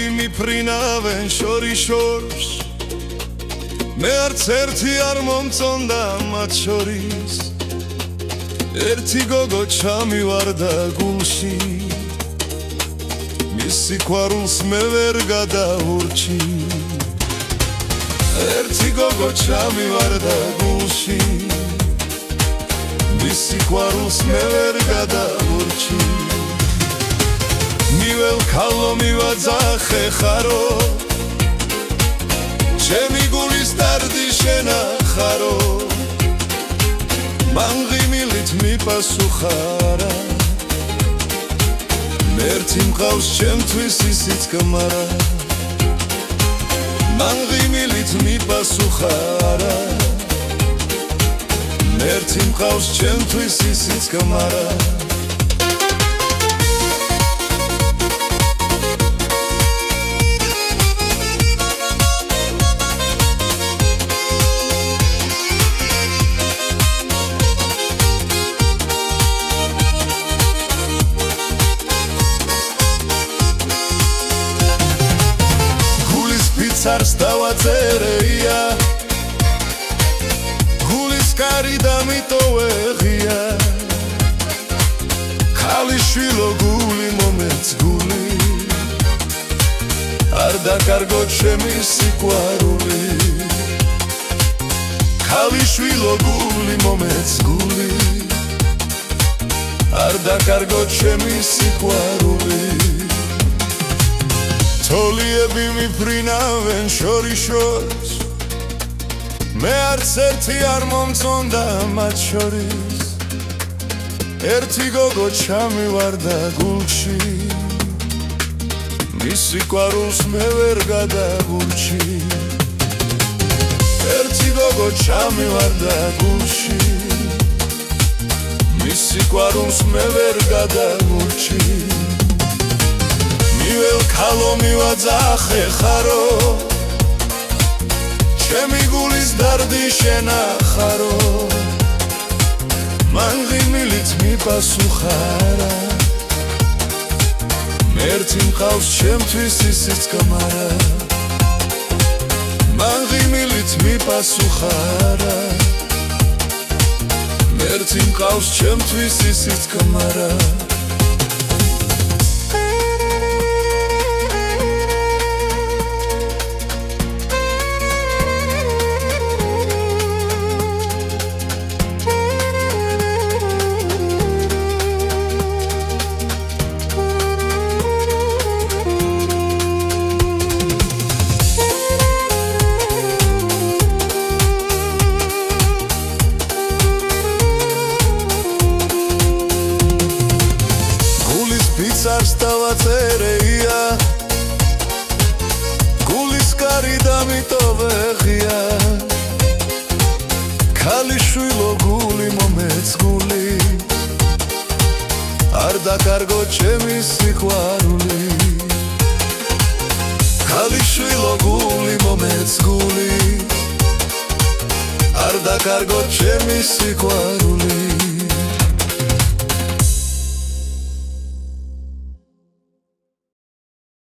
თოლიები მიფრინავენ შორიშორს მე არც ერთი არ მომწონდა მათ შორის ერთი გოგო ჩამივარდა გულში მის სიყვარულს მე ვერ გადაურჩი ერთი გოგო ჩამივარდა გულში მის სიყვარულს მე ვერ გადაურჩი მიվել ქალო მივაძახე ხარო ჩემი გულის დარდი შენახარო მან ღიმილით მიპასუხარა ერთი მყავს ჩემთვის ისიც გმარა მან ღიმილით მიპასუხარა ერთი მყავს ჩემთვის ისიც გმარა Царს დავაწერეია გულის კარი დამიტოვეღია ქალიშვილო გული მომეც გული არ დაკარგო ჩემი სიყვარული ქალიშვილო გული მომეც გული არ დაკარგო ჩემი სიყვარული თოლიები მიფრინავენ შორიშორს მე არც ერთი არ მომწონდა მათ შორის ერთი გოგო ჩამივარდა გულში მის სიყვარულს მე ვერ გადაურჩი ერთი გოგო ჩამივარდა გულში მის სიყვარულს მე ვერ გადაურჩი მიվել ქალო მივაძახე ხარო ჩემი გულის დარდი შენახარო მან ღიმილით მიპასუხარა ერთი მყავს ჩემთვის ისიც გმარა მან ღიმილით მიპასუხარა ერთი მყავს ჩემთვის ისიც გმარა Царს დავაწერეია გულის კარი დამიტოვეღია ქალიშვილო გული მომეც გული არ დაკარგო ჩემი სიყვარული ქალიშვილო გული მომეც გული არ დაკარგო ჩემი სიყვარული